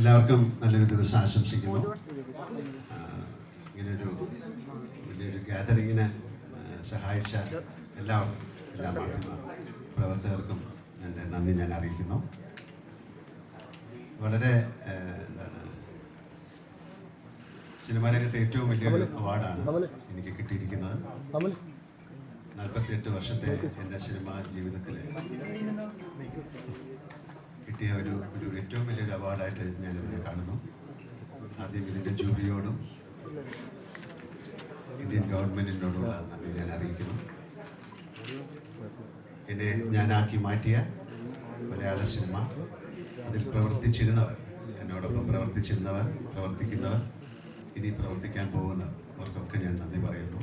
എല്ലാവർക്കും നല്ലൊരു ദിവസം ആശംസിക്കുന്നു. ഇങ്ങനൊരു വലിയൊരു ഗ്യാതറിങ്ങിന് സഹായിച്ച എല്ലാ മാധ്യമ പ്രവർത്തകർക്കും എൻ്റെ നന്ദി ഞാൻ അറിയിക്കുന്നു. വളരെ സിനിമാ രംഗത്തെ ഏറ്റവും വലിയൊരു അവാർഡാണ് എനിക്ക് കിട്ടിയിരിക്കുന്നത്. 48 വർഷത്തെ എൻ്റെ സിനിമാ ജീവിതത്തിൽ കിട്ടിയ ഒരു ഏറ്റവും വലിയൊരു അവാർഡായിട്ട് ഞാനിതിനെ കാണുന്നു. ആദ്യം ഇതിൻ്റെ ജൂറിയോടും ഇന്ത്യൻ ഗവൺമെൻറ്റിനോടുള്ള നന്ദി ഞാൻ അറിയിക്കുന്നു. എന്നെ ഞാനാക്കി മാറ്റിയ മലയാള സിനിമ, അതിൽ പ്രവർത്തിച്ചിരുന്നവർ, എന്നോടൊപ്പം പ്രവർത്തിക്കുന്നവർ, ഇനി പ്രവർത്തിക്കാൻ പോകുന്നവർ, അവർക്കൊക്കെ ഞാൻ നന്ദി പറയുന്നു.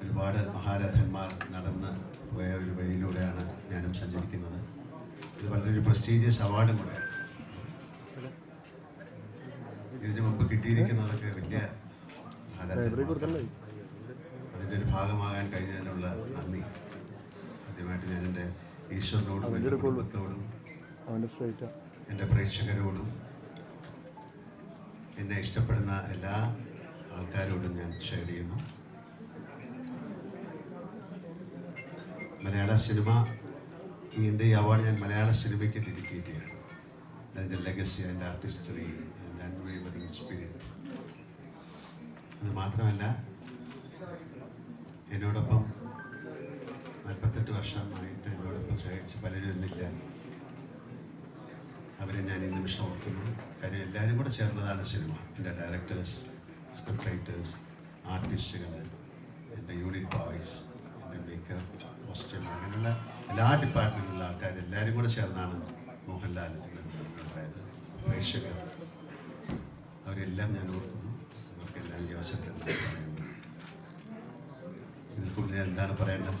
ഒരുപാട് മഹാരഥന്മാർ നടന്ന് പോയ ഒരു വഴിയിലൂടെയാണ് ഞാനും സഞ്ചരിക്കുന്നത്. ഇത് വളരെ പ്രസ്റ്റീജിയസ് അവാർഡും കൂടെയാണ്. ഇതിനു മുമ്പ് കിട്ടിയിരിക്കുന്നതൊക്കെ വലിയ അതിൻ്റെ ഒരു ഭാഗമാകാൻ കഴിഞ്ഞതിനുള്ള നന്ദി ആദ്യമായിട്ട് ഞാൻ എൻ്റെ ഈശ്വരനോടും എൻ്റെ കുടുംബത്തോടും എൻ്റെ പ്രേക്ഷകരോടും എന്നെ ഇഷ്ടപ്പെടുന്ന എല്ലാ ആൾക്കാരോടും ഞാൻ ഷെയർ ചെയ്യുന്നു. മലയാള സിനിമ എൻ്റെ ഈ അവാർഡ് ഞാൻ മലയാള സിനിമയ്ക്ക് ഡെഡിക്കേറ്റ് ചെയ്യാണ്. അതിൻ്റെ ലെഗസി, അതിൻ്റെ ആർട്ടിസ്റ്ററി, അതിൻ്റെ അൺവേവറിങ് സ്പിരിറ്റ്. അത് മാത്രമല്ല, എന്നോടൊപ്പം 48 വർഷമായിട്ട് എന്നോടൊപ്പം സഹകരിച്ച് പലരും ഇന്നില്ല. അവരെ ഞാൻ ഈ നിമിഷം ഓർക്കുന്നു. കാര്യം എല്ലാവരും കൂടെ ചേർന്നതാണ് സിനിമ. എൻ്റെ ഡയറക്ടേഴ്സ്, സ്ക്രിപ്റ്റ് റൈറ്റേഴ്സ്, ആർട്ടിസ്റ്റുകൾ, എൻ്റെ യൂണിറ്റ് ബോയ്സ്, എൻ്റെ മേക്കപ്പ്, കോസ്റ്റ്യൂം, അങ്ങനെയുള്ള എല്ലാ ഡിപ്പാർട്ട്മെൻറ്റിലുള്ള ആൾക്കാർ എല്ലാവരും കൂടെ ചേർന്നാണ് മോഹൻലാൽ ഉണ്ടായത്. പ്രേക്ഷകർ, അവരെല്ലാം ഞാൻ ഓർക്കുന്നു. അവർക്കെല്ലാം ഈ അവസരത്തിൽ പറയുന്നു. ഇതിൽ കൂടുതൽ എന്താണ് പറയേണ്ടത്?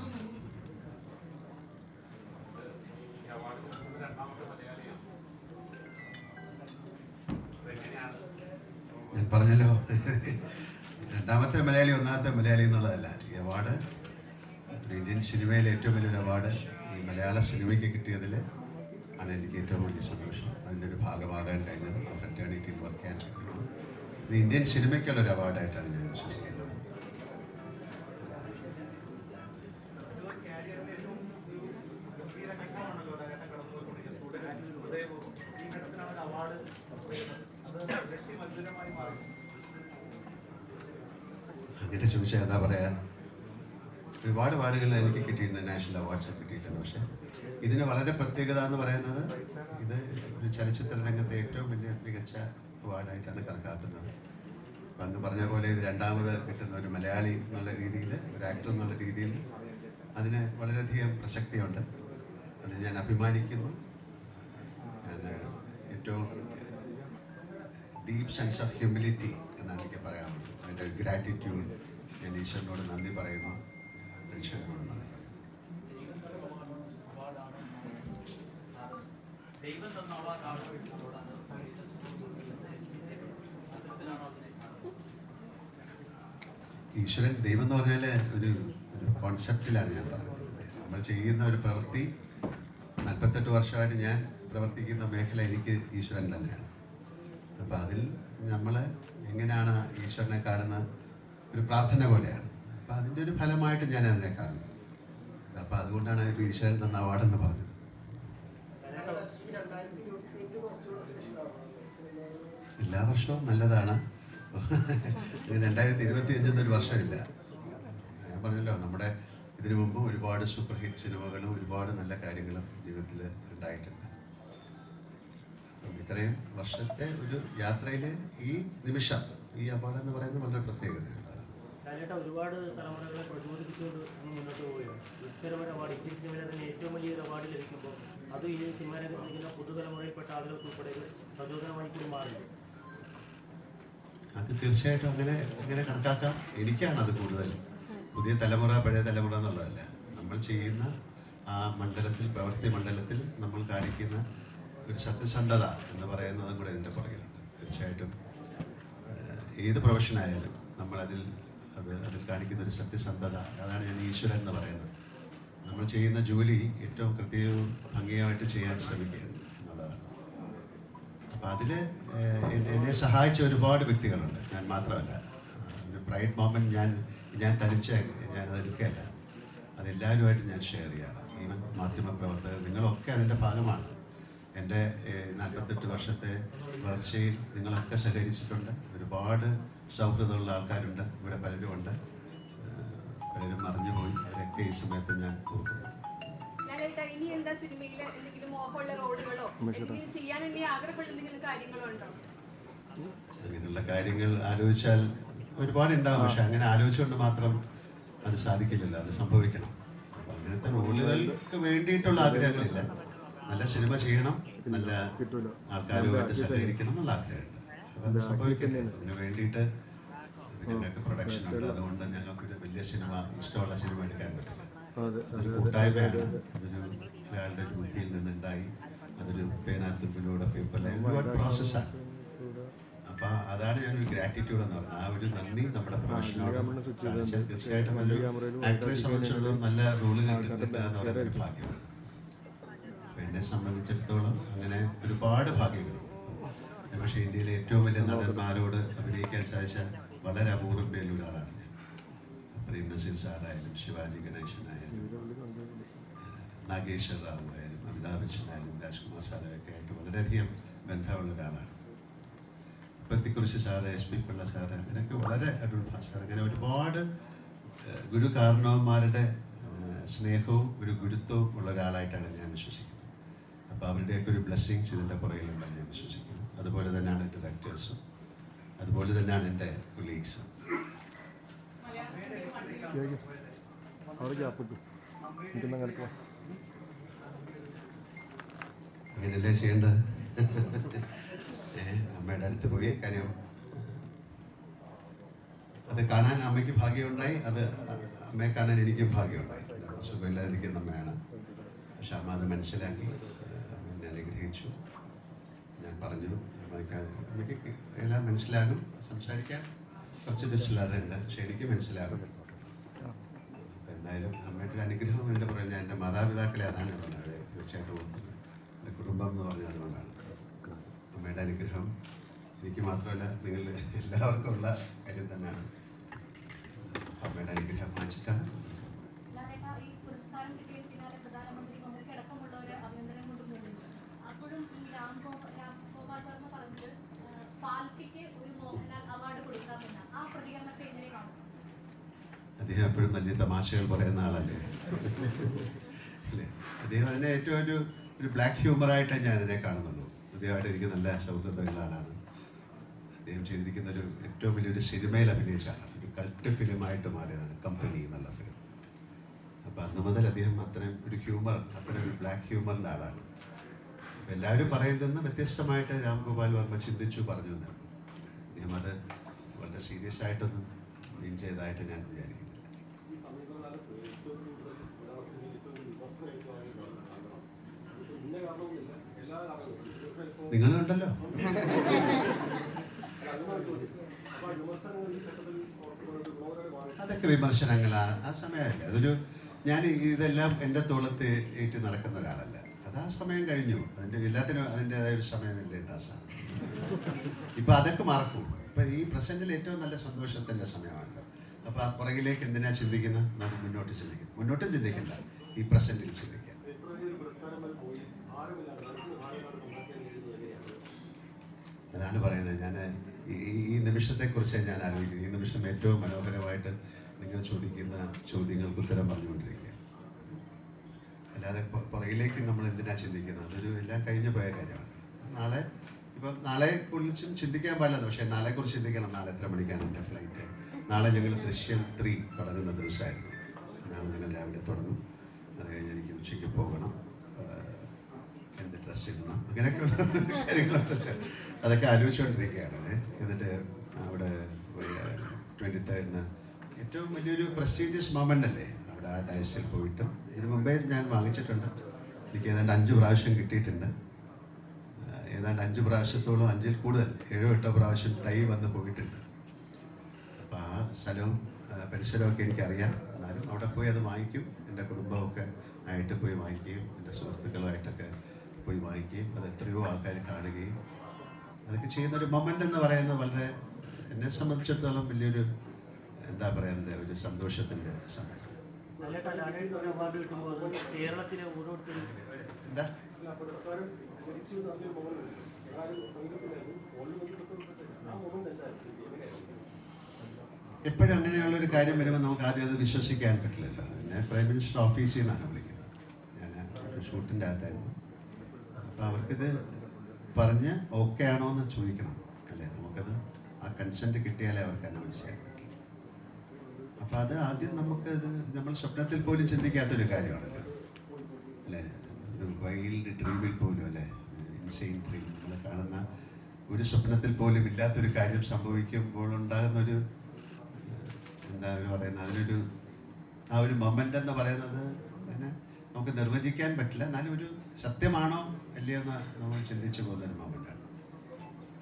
ഞാൻ പറഞ്ഞല്ലോ, രണ്ടാമത്തെ മലയാളി ഒന്നാമത്തെ മലയാളി എന്നുള്ളതല്ല. ഈ അവാർഡ് ഇന്ത്യൻ സിനിമയിലെ ഏറ്റവും വലിയൊരു അവാർഡ് ഈ മലയാള സിനിമയ്ക്ക് കിട്ടിയതിൽ ആണ് എനിക്ക് ഏറ്റവും വലിയ സന്തോഷം. അതിൻ്റെ ഒരു ഭാഗമാകാൻ കഴിഞ്ഞത്, ആ ഫ്രറ്റേണിറ്റിയിൽ വർക്ക് ചെയ്യാൻ കഴിഞ്ഞത്. ഇത് ഇന്ത്യൻ സിനിമയ്ക്കുള്ളൊരു അവാർഡായിട്ടാണ് ഞാൻ വിശ്വസിക്കുന്നത്. അങ്ങനെ ചോദിച്ചാൽ എന്താ പറയാ, ഒരുപാട് അവാർഡുകൾ എനിക്ക് കിട്ടിയിട്ടുണ്ട്, നാഷണൽ അവാർഡ്സ് കിട്ടിയിട്ടുണ്ട്. പക്ഷേ ഇതിന് വളരെ പ്രത്യേകത എന്ന് പറയുന്നത്, ഇത് ഒരു ചലച്ചിത്ര രംഗത്തെ ഏറ്റവും വലിയ മികച്ച അവാർഡായിട്ടാണ് കണക്കാക്കുന്നത്. അന്ന് പറഞ്ഞ പോലെ ഇത് രണ്ടാമത് കിട്ടുന്ന ഒരു മലയാളി എന്നുള്ള രീതിയിൽ, ഒരു ആക്ടർ എന്നുള്ള രീതിയിൽ അതിന് വളരെയധികം പ്രസക്തിയുണ്ട്. അതിന് ഞാൻ അഭിമാനിക്കുന്നു. ഞാൻ ഏറ്റവും ഡീപ്പ് സെൻസ് ഓഫ് ഹ്യൂമിലിറ്റി എന്നാണ് എനിക്ക് പറയാനുള്ളത്. അതിൻ്റെ ഗ്രാറ്റിറ്റ്യൂഡ്, ഞാൻ ഈശ്വരനോട് നന്ദി പറയുന്നു, പ്രേക്ഷകരോട് നന്ദി പറയുന്നു. ഈശ്വരൻ, ദൈവം എന്ന് പറഞ്ഞാൽ ഒരു കോൺസെപ്റ്റിലാണ് ഞാൻ പറഞ്ഞത്. നമ്മൾ ചെയ്യുന്ന ഒരു പ്രവൃത്തി, 48 വർഷമായിട്ട് ഞാൻ പ്രവർത്തിക്കുന്ന മേഖല എനിക്ക് ഈശ്വരൻ തന്നെയാണ്. അപ്പം അതിൽ നമ്മൾ എങ്ങനെയാണ് ഈശ്വരനെ കാണുന്ന ഒരു പ്രാർത്ഥന പോലെയാണ്. അപ്പം അതിൻ്റെ ഒരു ഫലമായിട്ട് ഞാൻ അതിനെ കാണുന്നു. അപ്പം അതുകൊണ്ടാണ് ഈശ്വരൻ തന്ന അവാർഡെന്ന് പറഞ്ഞത്. എല്ലാ വർഷവും നല്ലതാണ്. 2025 എന്നൊരു വർഷമില്ല. ഞാൻ പറഞ്ഞല്ലോ, നമ്മുടെ ഇതിനു മുമ്പ് ഒരുപാട് സൂപ്പർ ഹിറ്റ് സിനിമകളും ഒരുപാട് നല്ല കാര്യങ്ങളും ജീവിതത്തിൽ ഉണ്ടായിട്ടുണ്ട്. ഇത്രയും വർഷത്തെ ഒരു യാത്രയിൽ ഈ നിമിഷം, ഈ അവാർഡ് എന്ന് പറയുന്നത് വളരെ പ്രത്യേകതയാണ്. ഒരുപാട് തലമുറകളെ പ്രചോദിപ്പിച്ചുകൊണ്ട് മുന്നോട്ട് പോവുകയാണ്. ഇത്തരമൊരു അവാർഡ് ഇന്ത്യൻ സിനിമയിലെ തന്നെ ഏറ്റവും വലിയൊരു അവാർഡ് ലഭിക്കുമ്പോൾ അത് ഈ സിനിമാ രംഗത്ത് നിൽക്കുന്ന പുതുതലമുറയിൽപ്പെട്ട ആളുകൾക്ക് ഉൾപ്പെടെ പ്രചോദനമായി കൂടി മാറുന്നു. അത് തീർച്ചയായിട്ടും അങ്ങനെ കണക്കാക്കാം. എനിക്കാണ് അത് കൂടുതൽ. പുതിയ തലമുറ, പഴയ തലമുറ എന്നുള്ളതല്ല. നമ്മൾ ചെയ്യുന്ന ആ മണ്ഡലത്തിൽ, പ്രവൃത്തി മണ്ഡലത്തിൽ നമ്മൾ കാണിക്കുന്ന ഒരു സത്യസന്ധത എന്ന് പറയുന്നതും കൂടെ ഇതിൻ്റെ പുറകിലുണ്ട്. തീർച്ചയായിട്ടും ഏത് പ്രൊഫഷനായാലും നമ്മളതിൽ അതിൽ കാണിക്കുന്ന ഒരു സത്യസന്ധത, അതാണ് ഞാൻ ഈശ്വരൻ എന്ന് പറയുന്നത്. നമ്മൾ ചെയ്യുന്ന ജോലി ഏറ്റവും കൃത്യവും ഭംഗിയായിട്ട് ചെയ്യാൻ ശ്രമിക്കുക എന്നുള്ളതാണ്. അപ്പം അപ്പം അതിൽ എന്നെ സഹായിച്ച ഒരുപാട് വ്യക്തികളുണ്ട്, ഞാൻ മാത്രമല്ല. ഒരു പ്രൈഡ് മൊമെൻറ്റ് ഞാൻ തനിച്ച് ഞാനതെടുക്കുകയല്ല, അതെല്ലാവരുമായിട്ട് ഞാൻ ഷെയർ ചെയ്യാറ്. ഈവൻ മാധ്യമപ്രവർത്തകർ നിങ്ങളൊക്കെ അതിൻ്റെ ഭാഗമാണ്. എൻ്റെ 48 വർഷത്തെ വളർച്ചയിൽ നിങ്ങളൊക്കെ സഹകരിച്ചിട്ടുണ്ട്. ഒരുപാട് സൗഹൃദമുള്ള ആൾക്കാരുണ്ട് ഇവിടെ, പലരുമുണ്ട്. പലരും മറിഞ്ഞുപോയി, അവരൊക്കെ ഈ സമയത്ത് ഞാൻ ഓർക്കുന്നു. അങ്ങനെയുള്ള കാര്യങ്ങൾ ആലോചിച്ചാൽ ഒരുപാടുണ്ടാവും, പക്ഷെ അങ്ങനെ ആലോചിച്ചുകൊണ്ട് മാത്രം അത് സാധിക്കില്ലല്ലോ, അത് സംഭവിക്കണം. അപ്പം അങ്ങനത്തെ റോളുകൾക്ക് വേണ്ടിയിട്ടുള്ള ആഗ്രഹങ്ങളില്ല. നല്ല സിനിമ ചെയ്യണം, നല്ല ആൾക്കാരുമായിട്ട് സഹകരിക്കണം എന്നുള്ള ആഗ്രഹമുണ്ട്. അപ്പം അത് സംഭവിക്കില്ലേ, അതിന് വേണ്ടിയിട്ട് ഞങ്ങൾക്ക് പ്രൊഡക്ഷൻ ഉണ്ട്. അതുകൊണ്ട് ഞങ്ങൾക്കൊരു വലിയ സിനിമ, ഇഷ്ടമുള്ള സിനിമ എടുക്കാൻ പറ്റില്ല. അതൊരു കൂട്ടായ്മയാണ്. അതൊരു ഒരാളുടെ ബുദ്ധിയിൽ നിന്നുണ്ടായി, അതൊരു പേനാത്തുമ്പിലൂടെ പേപ്പറിലെ ഒരുപാട് പ്രോസസ്സാണ്. അപ്പം അതാണ് ഞാനൊരു ഗ്രാറ്റിറ്റ്യൂഡ് എന്ന് പറയുന്നത്. ആ ഒരു നന്ദി നമ്മുടെ പ്രൊഫഷനോട് കാണിച്ചാൽ തീർച്ചയായിട്ടും ഒരു ആക്ടറെ സംബന്ധിച്ചിടത്തോളം നല്ല റോളുകൾ കിട്ടുക എന്ന് പറയുന്ന ഒരു ഭാഗ്യമാണ്. അപ്പം എന്നെ സംബന്ധിച്ചിടത്തോളം അങ്ങനെ ഒരുപാട് ഭാഗ്യങ്ങളുണ്ട്. പക്ഷേ ഇന്ത്യയിലെ ഏറ്റവും വലിയ നടന്മാരോട് അഭിനയിക്കാൻ സാധിച്ച വളരെ അപൂർവം പേരിൽ ഒരാളാണ് ഞാൻ. പ്രേം നസീർ സാറായാലും, ശിവാജി ഗണേശനായാലും, നാഗേശ്വർ റാവു ആയാലും, അമിതാഭ് ബച്ചനായാലും, രാജ്കുമാർ സാറൊക്കെ ആയിട്ട് വളരെയധികം ബന്ധമുള്ള ഒരാളാണ്. പത്തിക്കുറിശി സാറ്, SP പിള്ള സാറ്, അങ്ങനെയൊക്കെ വളരെ അടൂർ സാർ, അങ്ങനെ ഒരുപാട് ഗുരു കാരണവന്മാരുടെ സ്നേഹവും ഒരു ഗുരുത്വവും ഉള്ള ഒരാളായിട്ടാണ് ഞാൻ വിശ്വസിക്കുന്നത്. അപ്പോൾ അവരുടെയൊക്കെ ഒരു ബ്ലെസ്സിങ്സ് ഇതിൻ്റെ പുറകിലുണ്ടെന്ന് ഞാൻ വിശ്വസിക്കുന്നു. അതുപോലെ തന്നെയാണ് ഡയറക്ടേഴ്സും, അതുപോലെ തന്നെയാണ് എൻ്റെ കൊളീഗ്സും. അങ്ങനെയല്ലേ ചെയ്യേണ്ടത്. അമ്മയുടെ അടുത്ത് പോയി കാര്യം അത് കാണാൻ അമ്മയ്ക്ക് ഭാഗ്യമുണ്ടായി, അത് അമ്മയെ കാണാൻ എനിക്കും ഭാഗ്യമുണ്ടായി. സുഖമില്ലാതിരിക്കുന്ന അമ്മയാണ്, പക്ഷെ അമ്മ അത് മനസ്സിലാക്കി എന്നെ അനുഗ്രഹിച്ചു. ഞാൻ പറഞ്ഞു അമ്മയ്ക്ക് എല്ലാം മനസ്സിലാകും, സംസാരിക്കാൻ കുറച്ച് ഡിസ്റ്റില്ലാറുണ്ട്, പക്ഷെ എനിക്ക് മനസ്സിലാകും. അപ്പം എന്തായാലും അമ്മയുടെ ഒരു അനുഗ്രഹം എൻ്റെ പുറകെ ഞാൻ എൻ്റെ മാതാപിതാക്കളെ അതാണ് ഞാൻ പറഞ്ഞത്, തീർച്ചയായിട്ടും ഓർക്കുന്നത്. എൻ്റെ കുടുംബം എന്ന് പറഞ്ഞാൽ അതുകൊണ്ടാണ്. അമ്മയുടെ അനുഗ്രഹം എനിക്ക് മാത്രമല്ല നിങ്ങൾ എല്ലാവർക്കും ഉള്ള കാര്യം തന്നെയാണ്. അമ്മയുടെ അനുഗ്രഹം വാങ്ങിച്ചിട്ടാണ്. അദ്ദേഹം എപ്പോഴും വലിയ തമാശകൾ പറയുന്ന ആളല്ലേ അല്ലേ? അദ്ദേഹം അതിനെ ഏറ്റവും ഒരു ബ്ലാക്ക് ഹ്യൂമറായിട്ടേ ഞാൻ അതിനെ കാണുന്നുള്ളൂ. അദ്ദേഹമായിട്ട് എനിക്ക് നല്ല സൗഹൃദമുള്ള ആളാണ്. അദ്ദേഹം ചെയ്തിരിക്കുന്ന ഒരു ഏറ്റവും വലിയൊരു സിനിമയിൽ അഭിനയിച്ച ആളാണ്. ഒരു കൾട്ട് ഫിലിമായിട്ട് മാറിയതാണ് കമ്പനി എന്നുള്ള ഫിലിം. അപ്പം അന്ന് മുതൽ അദ്ദേഹം അത്രയും ഒരു ഹ്യൂമർ, അത്രയും ഒരു ബ്ലാക്ക് ഹ്യൂമറിൻ്റെ ആളാണ്. അപ്പം എല്ലാവരും പറയുന്നതെന്ന് വ്യത്യസ്തമായിട്ട് രാംഗോപാൽ വർമ്മ ചിന്തിച്ചു പറഞ്ഞു എന്നാണ്. അദ്ദേഹം അത് വളരെ സീരിയസ് ആയിട്ടൊന്നും മീൻ ചെയ്തതായിട്ട് ഞാൻ വിചാരിക്കുന്നില്ല. നിങ്ങളുണ്ടല്ലോ. അതൊക്കെ വിമർശനങ്ങളാ, ആ സമയമല്ല. അതൊരു ഞാൻ ഇതെല്ലാം എൻ്റെ തോളത്ത് ഏറ്റ് നടക്കുന്ന ഒരാളല്ല. അത് ആ സമയം കഴിഞ്ഞു. എല്ലാത്തിനും അതിൻ്റെതായ ഒരു സമയമല്ലേ ദാസ. ഇപ്പം അതൊക്കെ മറക്കും. ഇപ്പം ഈ പ്രസൻറ്റിൽ ഏറ്റവും നല്ല സന്തോഷത്തിൻ്റെ സമയമാണ്. അപ്പോൾ ആ പുറകിലേക്ക് എന്തിനാ ചിന്തിക്കുന്നത്? നമുക്ക് മുന്നോട്ട് ചിന്തിക്കാം. മുന്നോട്ടും ചിന്തിക്കണ്ട, ഈ പ്രസൻറ്റിൽ ചിന്തിക്കാം. അതാണ് പറയുന്നത്. ഞാൻ ഈ നിമിഷത്തെക്കുറിച്ച് ഞാൻ ആലോചിക്കുന്നത്. ഈ നിമിഷം ഏറ്റവും മനോഹരമായിട്ട് നിങ്ങൾ ചോദിക്കുന്ന ചോദ്യങ്ങൾക്ക് ഉത്തരം പറഞ്ഞുകൊണ്ടിരിക്കുക. അല്ലാതെ പുറകിലേക്ക് നമ്മൾ എന്തിനാ ചിന്തിക്കുന്നത്? അതൊരു എല്ലാം കഴിഞ്ഞു പോയ കാര്യമാണ്. നാളെക്കുറിച്ചും ചിന്തിക്കാൻ പാടില്ല, പക്ഷേ നാളെക്കുറിച്ച് ചിന്തിക്കണം. നാളെ എത്ര മണിക്കാണ് എൻ്റെ ഫ്ലൈറ്റ്? നാളെ ഞങ്ങൾ ദൃശ്യം 3 തുടങ്ങുന്ന ദിവസമായിരുന്നു. നാളെ ഞങ്ങൾ രാവിലെ തുടങ്ങും. അത് കഴിഞ്ഞ് എനിക്ക് ഉച്ചയ്ക്ക് പോകണം, എന്ത് ഡ്രസ്സ് ഇടണം, അങ്ങനെയൊക്കെയുള്ള കാര്യങ്ങളുണ്ടല്ലോ. അതൊക്കെ ആലോചിച്ചുകൊണ്ടിരിക്കുകയാണ്. എന്നിട്ട് അവിടെ 23rd ഏറ്റവും വലിയൊരു പ്രസ്റ്റീജിയസ് മൊമെൻ്റ് അല്ലേ അവിടെ ആ ഡയസിൽ പോയിട്ട്. ഇതിന് മുമ്പേ ഞാൻ വാങ്ങിച്ചിട്ടുണ്ട്. എനിക്ക് ഏതാണ്ട് 5 പ്രാവശ്യം കിട്ടിയിട്ടുണ്ട്. ഏതാണ്ട് 5 പ്രാവശ്യത്തോളം, 5-ൽ കൂടുതൽ, 7-8 പ്രാവശ്യം ടൈ വന്ന് പോയിട്ടുണ്ട്. അപ്പോൾ ആ സ്ഥലവും പരിസരമൊക്കെ എനിക്കറിയാം. എന്നാലും അവിടെ പോയി അത് വാങ്ങിക്കും. എൻ്റെ കുടുംബമൊക്കെ ആയിട്ട് പോയി വാങ്ങിക്കുകയും എൻ്റെ സുഹൃത്തുക്കളുമായിട്ടൊക്കെ പോയി വാങ്ങിക്കുകയും അത് എത്രയോ ആൾക്കാർ കാണുകയും അതൊക്കെ ചെയ്യുന്നൊരു മൊമെൻ്റ് എന്ന് പറയുന്നത് വളരെ എന്നെ സംബന്ധിച്ചിടത്തോളം വലിയൊരു എന്താ പറയുന്നത് ഒരു സന്തോഷത്തിൻ്റെ സമയം. ലാലേട്ടൻ ഒരു അവാർഡ് കിട്ടുമ്പോൾ അത് കേരളത്തിലെ ഓരോരുത്തരും എന്താ എപ്പോഴും അങ്ങനെയുള്ളൊരു കാര്യം വരുമ്പോൾ നമുക്ക് ആദ്യം അത് വിശ്വസിക്കാൻ പറ്റില്ലല്ലോ. എന്നെ പ്രൈം മിനിസ്റ്റർ ഓഫീസിൽ നിന്നാണ് വിളിക്കുന്നത്. ഞാൻ ഒരു ഷൂട്ടിൻ്റെ അകത്തായിരുന്നു. അപ്പോൾ അവർക്കിത് പറഞ്ഞ് ഓക്കെ ആണോ എന്ന് ചോദിക്കണം അല്ലേ, നമുക്കത് ആ കൺസെൻറ്റ് കിട്ടിയാലേ അവർക്ക് അനൗൺസ് ചെയ്യാൻ പറ്റും. അപ്പോൾ അത് ആദ്യം നമുക്കത് നമ്മൾ സ്വപ്നത്തിൽ പോലും ചിന്തിക്കാത്തൊരു കാര്യമാണല്ലോ അല്ലേ, ഒരു വൈൽഡ് ഡ്രീമിൽ പോലും അല്ലേ, ഇൻസെയിൻ ഡ്രീം നമ്മൾ കാണുന്ന ഒരു സ്വപ്നത്തിൽ പോലും ഇല്ലാത്തൊരു കാര്യം സംഭവിക്കുമ്പോൾ ഉണ്ടാകുന്നൊരു എന്താ പറയുന്നത് അതിനൊരു ആ ഒരു മൊമെൻ്റ് എന്ന് പറയുന്നത് അങ്ങനെ നമുക്ക് നിർവചിക്കാൻ പറ്റില്ല. എന്നാലും ഒരു സത്യമാണോ അല്ലയോ എന്ന് നമ്മൾ ചിന്തിച്ചു പോകുന്നൊരു മൊമെൻ്റാണ്.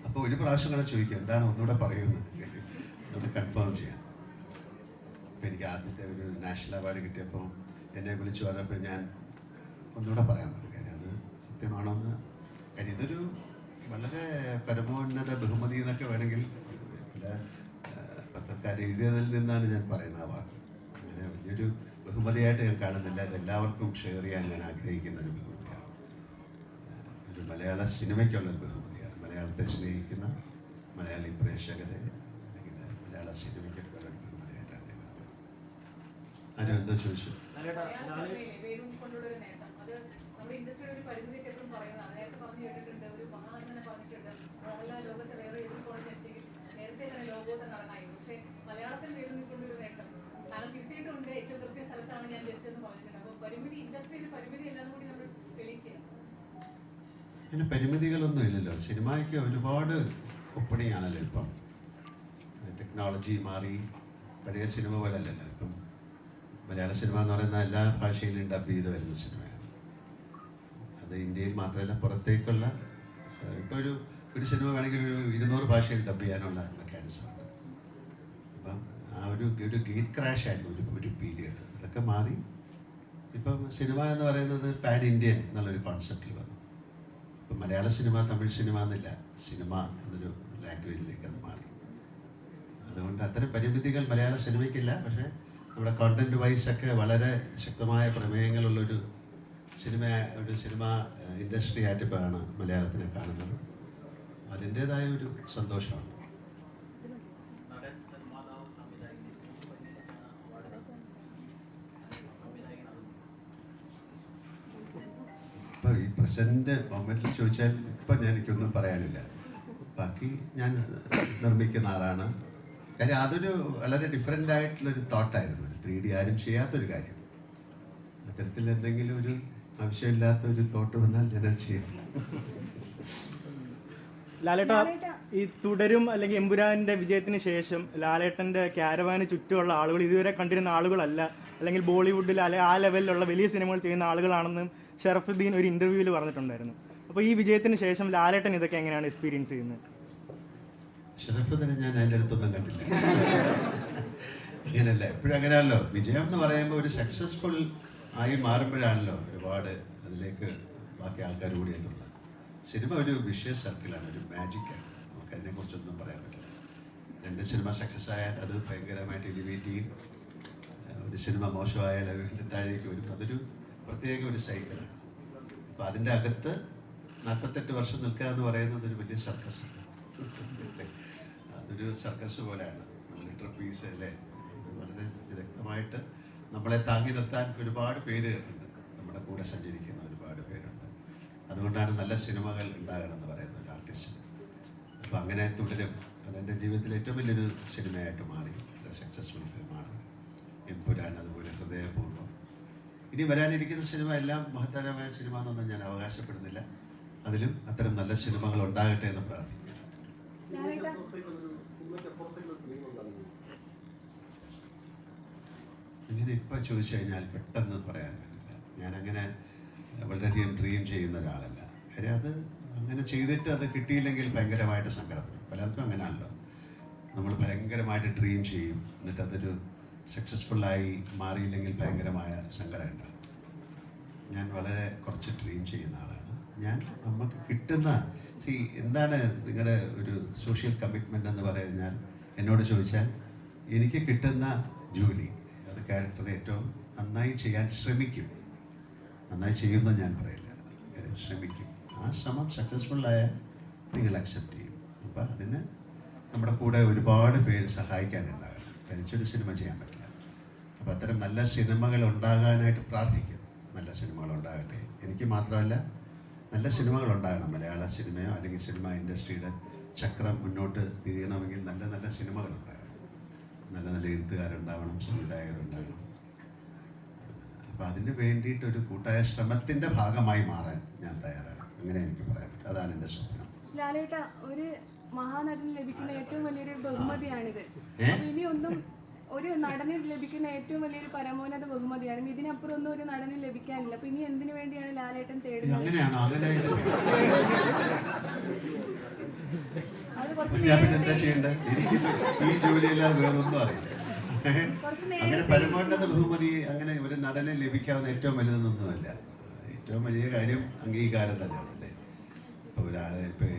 അപ്പോൾ ഒരു പ്രാവശ്യം കൂടെ ചോദിക്കും എന്താണ് ഒന്നുകൂടെ പറയുന്നത്, ഒന്നുകൂടെ കൺഫേം ചെയ്യാം. അപ്പോൾ എനിക്ക് ആദ്യത്തെ ഒരു നാഷണൽ അവാർഡ് കിട്ടിയപ്പോൾ എന്നെ വിളിച്ചു പറഞ്ഞപ്പോൾ ഞാൻ ഒന്നുകൂടെ പറയാൻ പറ്റും കാര്യം അത് സത്യമാണോ എന്ന്. കാര്യം ഇതൊരു വളരെ പരമോന്നത ബഹുമതി എന്നൊക്കെ വേണമെങ്കിൽ പല പത്രക്കാർ എഴുതിയതിൽ നിന്നാണ് ഞാൻ പറയുന്നത്. അവാർഡ് അങ്ങനെ വലിയൊരു ബഹുമതിയായിട്ട് ഞാൻ കാണുന്നില്ല. അത് എല്ലാവർക്കും ഷെയർ ചെയ്യാൻ ഞാൻ ആഗ്രഹിക്കുന്ന ഒരു ബഹുമതിയാണ്. ഒരു മലയാള സിനിമയ്ക്കുള്ളൊരു ബഹുമതിയാണ്. മലയാളത്തെ സ്നേഹിക്കുന്ന മലയാളി പ്രേക്ഷകരെ അല്ലെങ്കിൽ മലയാള സിനിമയ്ക്കൊക്കെ ഉള്ള ഒരു ബഹുമതിയായിട്ടാണ് ഞാൻ കാണുന്നത്. ആരും എന്തോ ചോദിച്ചു? പിന്നെ പരിമിതികളൊന്നും ഇല്ലല്ലോ. സിനിമയ്ക്ക് ഒരുപാട് ഓപ്പണിംഗ് ആണല്ലോ ഇപ്പം. ടെക്നോളജി മാറി, പഴയ സിനിമ പോലെ അല്ലല്ലോ ഇപ്പം. മലയാള സിനിമ എന്ന് പറയുന്ന എല്ലാ ഭാഷയിലും ഡബ് ചെയ്ത് വരുന്ന സിനിമയാണ്. അത് ഇന്ത്യയിൽ മാത്രമല്ല പുറത്തേക്കുള്ള ഇപ്പോൾ ഒരു സിനിമ വേണമെങ്കിൽ ഒരു 200 ഭാഷയിൽ ഡബ് ചെയ്യാനുള്ള മെക്കാനിസം ഉണ്ട്. അപ്പം ആ ഒരു ഗേറ്റ് ക്രാഷ് ആയിരുന്നു ഒരു പീരിയഡ്. അതൊക്കെ മാറി ഇപ്പം സിനിമ എന്ന് പറയുന്നത് പാൻ ഇന്ത്യൻ എന്നുള്ളൊരു കോൺസെപ്റ്റിൽ വന്നു. ഇപ്പം മലയാള സിനിമ തമിഴ് സിനിമ എന്നില്ല, സിനിമ എന്നൊരു ലാംഗ്വേജിലേക്ക് അത് മാറി. അതുകൊണ്ട് അത്തരം പരിമിതികൾ മലയാള സിനിമയ്ക്കില്ല. പക്ഷേ നമ്മുടെ കോണ്ടന്റ് വൈസ് ഒക്കെ വളരെ ശക്തമായ പ്രമേയങ്ങളുള്ളൊരു സിനിമ ഇൻഡസ്ട്രി ആയിട്ട് ഇപ്പോഴാണ് മലയാളത്തിനെ കാണുന്നത്. അതിൻ്റെതായ ഒരു സന്തോഷമാണ്. ഇപ്പോൾ ഈ പ്രസന്റ് മൊമെന്റിൽ ചോദിച്ചാൽ ഇപ്പം എനിക്കൊന്നും പറയാനില്ല. ബാക്കി ഞാൻ നിർമ്മിക്കുന്ന ആളാണ്. കാര്യം അതൊരു വളരെ ഡിഫറെൻ്റ് ആയിട്ടുള്ളൊരു തോട്ടായിരുന്നു. ഒരു 3D ആരും ചെയ്യാത്തൊരു കാര്യം. അത്തരത്തിൽ എന്തെങ്കിലും ഒരു ആവശ്യമില്ലാത്ത ഒരു തോട്ട് വന്നാൽ ഞാൻ ചെയ്യും. ലാലേട്ട ഈ തുടരും അല്ലെങ്കിൽ എമ്പുരാന്റെ വിജയത്തിന് ശേഷം ലാലേട്ടന്റെ ക്യാരവാന് ചുറ്റുമുള്ള ആളുകൾ ഇതുവരെ കണ്ടിരുന്ന ആളുകളല്ല, അല്ലെങ്കിൽ ബോളിവുഡിൽ ആ ലെവലിലുള്ള വലിയ സിനിമകൾ ചെയ്യുന്ന ആളുകളാണെന്ന് ഷറഫുദ്ദീൻ ഒരു ഇന്റർവ്യൂവിൽ പറഞ്ഞിട്ടുണ്ടായിരുന്നു. അപ്പോൾ ഈ വിജയത്തിന് ശേഷം ലാലേട്ടൻ ഇതൊക്കെ എങ്ങനെയാണ് എക്സ്പീരിയൻസ് ചെയ്യുന്നത്? ഷറഫുദ്ദീനെ ഞാൻ അതിൻ്റെ അടുത്തൊന്നും കണ്ടില്ല. അങ്ങനെയല്ല, എപ്പോഴും അങ്ങനെയാണല്ലോ. വിജയം എന്ന് പറയുമ്പോൾ ഒരു സക്സസ്ഫുൾ ആയി മാറുമ്പോഴാണല്ലോ ഒരുപാട് അതിലേക്ക് ബാക്കി ആൾക്കാർ കൂടി എത്തുന്നത്. സിനിമ ഒരു വിഷ്യസ് സർക്കിളാണ്, ഒരു മാജിക്കാണ്. നമുക്ക് അതിനെക്കുറിച്ചൊന്നും പറയാൻ പറ്റില്ല. 2 സിനിമ സക്സസ് ആയാൽ അത് ഭയങ്കരമായിട്ട് എലിവേറ്റ് ചെയ്യും. ഒരു സിനിമ മോശമായാൽ അത് വീണ്ടും താഴേക്ക് വരും. അതൊരു പ്രത്യേക ഒരു സൈക്കിളാണ്. അപ്പോൾ അതിൻ്റെ അകത്ത് 48 വർഷം നിൽക്കുക എന്ന് പറയുന്നത് ഒരു വലിയ സർക്കസാണ്. അതൊരു സർക്കസ് പോലെയാണ്. ലിറ്റർ പീസ് അല്ലേ, വളരെ വിദഗ്ധമായിട്ട് നമ്മളെ താങ്ങി നിർത്താൻ ഒരുപാട് പേരുണ്ട്, നമ്മുടെ കൂടെ സഞ്ചരിക്കുന്ന ഒരുപാട് പേരുണ്ട്. അതുകൊണ്ടാണ് നല്ല സിനിമകൾ ഉണ്ടാകണമെന്ന് പറയുന്നത് ഒരു ആർട്ടിസ്റ്റിന്. അപ്പോൾ അങ്ങനെ തുടരും. അതെൻ്റെ ജീവിതത്തിൽ ഏറ്റവും വലിയൊരു സിനിമയായിട്ട് മാറി. ഒരു സക്സസ്ഫുൾ ഫിലിമാണ് എമ്പുരാൻ, അതുപോലെ ഹൃദയപൂർവ്വം. ഇനി വരാനിരിക്കുന്ന സിനിമ എല്ലാം മഹത്തരമായ സിനിമ എന്നൊന്നും ഞാൻ അവകാശപ്പെടുന്നില്ല. അതിലും അത്തരം നല്ല സിനിമകൾ ഉണ്ടാകട്ടെ എന്ന് പ്രാർത്ഥിക്കുന്നു. ഇങ്ങനെ ഇപ്പം ചോദിച്ചു കഴിഞ്ഞാൽ പെട്ടെന്ന് പറയാൻ പറ്റില്ല. ഞാനങ്ങനെ വളരെയധികം ഡ്രീം ചെയ്യുന്ന ഒരാളല്ല. കാര്യം അത് അങ്ങനെ ചെയ്തിട്ട് അത് കിട്ടിയില്ലെങ്കിൽ ഭയങ്കരമായിട്ട് സങ്കടപ്പെടും. പലർക്കും അങ്ങനെയാണല്ലോ. നമ്മൾ ഭയങ്കരമായിട്ട് ഡ്രീം ചെയ്യും, എന്നിട്ട് അതൊരു സക്സസ്ഫുള്ളായി മാറിയില്ലെങ്കിൽ ഭയങ്കരമായ സങ്കടം ഉണ്ടാകും. ഞാൻ വളരെ കുറച്ച് ഡ്രീം ചെയ്യുന്ന ആളാണ്. നമുക്ക് കിട്ടുന്ന എന്താണ് നിങ്ങളുടെ ഒരു സോഷ്യൽ കമ്മിറ്റ്മെൻ്റ് എന്ന് പറഞ്ഞാൽ എന്നോട് ചോദിച്ചാൽ എനിക്ക് കിട്ടുന്ന ജോലി അത് ക്യാരക്ടർ ഏറ്റവും നന്നായി ചെയ്യാൻ ശ്രമിക്കും. നന്നായി ചെയ്യുമെന്ന് ഞാൻ പറയില്ല, ശ്രമിക്കും. ആ ശ്രമം സക്സസ്ഫുള്ളായാൽ നിങ്ങൾ അക്സെപ്റ്റ് ചെയ്യും. അപ്പം അതിന് നമ്മുടെ കൂടെ ഒരുപാട് പേര് സഹായിക്കാനുണ്ടാകും. തനിച്ചൊരു സിനിമ ചെയ്യാൻ പറ്റില്ല. അപ്പം അത്തരം നല്ല സിനിമകൾ ഉണ്ടാകാനായിട്ട് പ്രാർത്ഥിക്കും. നല്ല സിനിമകൾ ഉണ്ടാകട്ടെ. എനിക്ക് മാത്രമല്ല, നല്ല സിനിമകൾ ഉണ്ടാകണം. മലയാള സിനിമയോ അല്ലെങ്കിൽ സിനിമ ഇൻഡസ്ട്രിയുടെ ചക്രം മുന്നോട്ട് തിരിയണമെങ്കിൽ നല്ല നല്ല സിനിമകൾ ഉണ്ടാകണം. നല്ല നല്ല എഴുത്തുകാരുണ്ടാവണം, സംവിധായകരുണ്ടാകണം. അപ്പം അതിന് വേണ്ടിയിട്ടൊരു കൂട്ടായ ശ്രമത്തിൻ്റെ ഭാഗമായി മാറാൻ ഞാൻ തയ്യാറാണ്. അങ്ങനെ എനിക്ക് പറയാൻ പറ്റും. അതാണ് എൻ്റെ സ്വപ്നം. ലാലേട്ട, ഒരു മഹാനടന് ലഭിക്കുന്ന ഏറ്റവും വലിയൊരു ബഹുമതിയാണിത്. ഇനി ഒന്നും ഒരു നടന് ലഭിക്കുന്ന ഏറ്റവും വലിയൊരു പരമോന്നത ബഹുമതിയാണ്. ഇതിനപ്പുറം ഒന്നും ഒരു നടന് ലഭിക്കാനില്ല. അപ്പൊ ഇനി എന്തിനു വേണ്ടിയാണ് ലാലേട്ടൻ തേടുന്നത്? അങ്ങനെയാണോ? അങ്ങനെ അത് കുറച്ച് ഞാൻ പിന്നെ എന്താ ചെയ്യേണ്ടത്? എനിക്ക് ഈ ജോലിയല്ലാതെ വേറൊന്നും അറിയില്ല. അങ്ങനെ പരമോന്നത ബഹുമതി അങ്ങനെ ഒരു നടനെ ലഭിക്കാവുന്ന ഏറ്റവും വലുതെന്നൊന്നുമല്ല. ഏറ്റവും വലിയ കാര്യം അംഗീകാരം തന്നെയാണ്. അല്ലേ, ഇപ്പോൾ ഒരാളെ ഇപ്പോൾ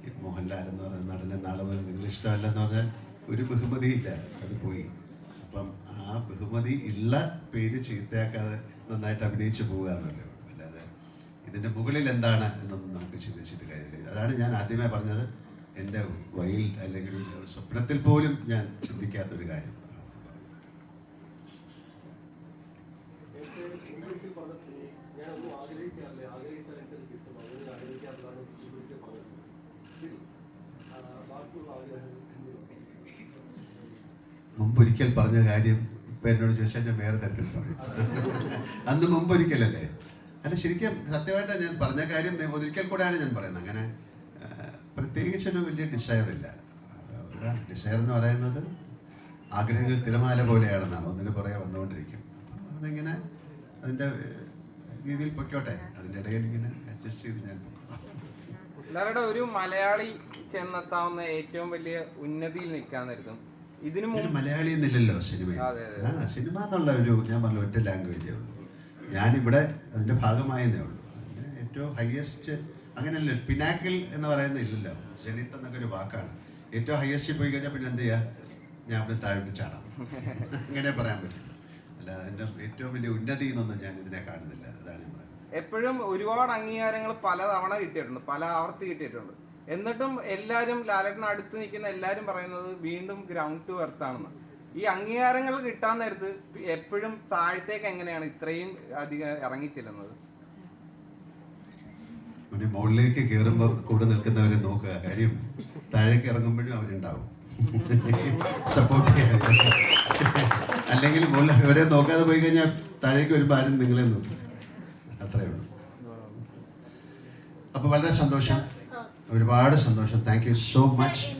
ഈ മോഹൻലാൽ എന്ന് പറയുന്ന നടനെ നാളെ മുതൽ നിങ്ങൾ ഇഷ്ടമല്ലെന്ന് പറഞ്ഞാൽ ഒരു ബഹുമതിയില്ല, അത് പോയി. അപ്പം ആ ബഹുമതി ഉള്ള പേര് ചീത്തയാക്കാതെ നന്നായിട്ട് അഭിനയിച്ചു പോകുക എന്നല്ലേ. അല്ലാതെ ഇതിൻ്റെ മുകളിൽ എന്താണ് എന്നൊന്നും നമുക്ക് ചിന്തിച്ചിട്ട് കാര്യമില്ല. അതാണ് ഞാൻ ആദ്യമേ പറഞ്ഞത്. എൻ്റെ വൈൽഡ് അല്ലെങ്കിൽ ഒരു സ്വപ്നത്തിൽ പോലും ഞാൻ ചിന്തിക്കാത്തൊരു കാര്യം. മുമ്പൊരിക്കൽ പറഞ്ഞ കാര്യം ഇപ്പം എന്നോട് ചോദിച്ചാൽ ഞാൻ വേറെ തരത്തിൽ പറയും. അന്ന് മുമ്പൊരിക്കലല്ലേ? അല്ല, ശരിക്കും സത്യമായിട്ടാണ് ഞാൻ പറഞ്ഞ കാര്യം. ഒരിക്കൽ കൂടെയാണ് ഞാൻ പറയുന്നത്. അങ്ങനെ പ്രത്യേകിച്ചൊരു വലിയ ഡിസയർ ഇല്ല. ഡിസയർ എന്ന് പറയുന്നത് ആഗ്രഹങ്ങൾ തിരമാല പോലെയാണെന്നാണ്, ഒന്നിനു പുറകെ വന്നുകൊണ്ടിരിക്കും. അതിങ്ങനെ അതിൻ്റെ രീതിയിൽ പൊയ്ക്കോട്ടെ. അതിൻ്റെ ഇടയിൽ ഇങ്ങനെ അഡ്ജസ്റ്റ് ചെയ്ത് ഞാൻ ലാലേട്ട, ഒരു മലയാളി ചെന്നെത്താവുന്ന ഏറ്റവും വലിയ ഉന്നതിയിൽ നിൽക്കാന്നായിരുന്നു. ഇതിന് മലയാളി എന്നില്ലല്ലോ സിനിമ. സിനിമ എന്നുള്ള ഒരു ഞാൻ പറഞ്ഞ ഒറ്റ ലാംഗ്വേജേ ഉള്ളൂ. ഞാനിവിടെ അതിൻ്റെ ഭാഗമായെന്നേ ഉള്ളൂ. അതിൻ്റെ ഏറ്റവും ഹയസ്റ്റ് അങ്ങനെയല്ല, പിനാക്കിൾ എന്ന് പറയുന്നത് ഇല്ലല്ലോ. ജനിത്ത് എന്നൊക്കെ ഒരു വാക്കാണ്. ഏറ്റവും ഹയസ്റ്റ് പോയി കഴിഞ്ഞാൽ പിന്നെ എന്ത് ചെയ്യുക? ഞാൻ അവിടെ താഴോട്ട് ചാടാം, അങ്ങനെ പറയാൻ പറ്റും. അല്ല, അതിൻ്റെ ഏറ്റവും വലിയ ഉന്നതി എന്നൊന്നും ഞാൻ ഇതിനെ കാണുന്നില്ല. അതാണ് ഞാൻ പറയുന്നത്. എപ്പോഴും ഒരുപാട് അംഗീകാരങ്ങൾ പലതവണ കിട്ടിയിട്ടുണ്ട്, പല ആവർത്തി കിട്ടിയിട്ടുണ്ട്. എന്നിട്ടും എല്ലാവരും ലാലേട്ടന് അടുത്ത് നിൽക്കുന്ന എല്ലാവരും പറയുന്നത് വീണ്ടും ഗ്രൗണ്ട് ടു എർത്ത് ആണെന്ന്. ഈ അംഗീകാരങ്ങൾ കിട്ടാൻ നേരത്ത് എപ്പോഴും താഴത്തേക്ക് എങ്ങനെയാണ് ഇത്രയും അധികം ഇറങ്ങിച്ചെല്ലുന്നത്? മുകളിലേക്ക് കയറുമ്പോൾ കൂടെ നിൽക്കുന്നവരെ നോക്കുക. കാര്യം താഴേക്ക് ഇറങ്ങുമ്പോഴും അവരുണ്ടാവും സപ്പോർട്ട് ചെയ്യാൻ. അല്ലെങ്കിൽ മുകളിൽ ഇവരെ നോക്കാതെ പോയി കഴിഞ്ഞാൽ താഴേക്ക് വരുമ്പോൾ ആരും നിങ്ങളെ നോക്കും. അത്രയേ ഉള്ളൂ. അപ്പോൾ വളരെ സന്തോഷം, ഒരുപാട് സന്തോഷം. Thank you so much.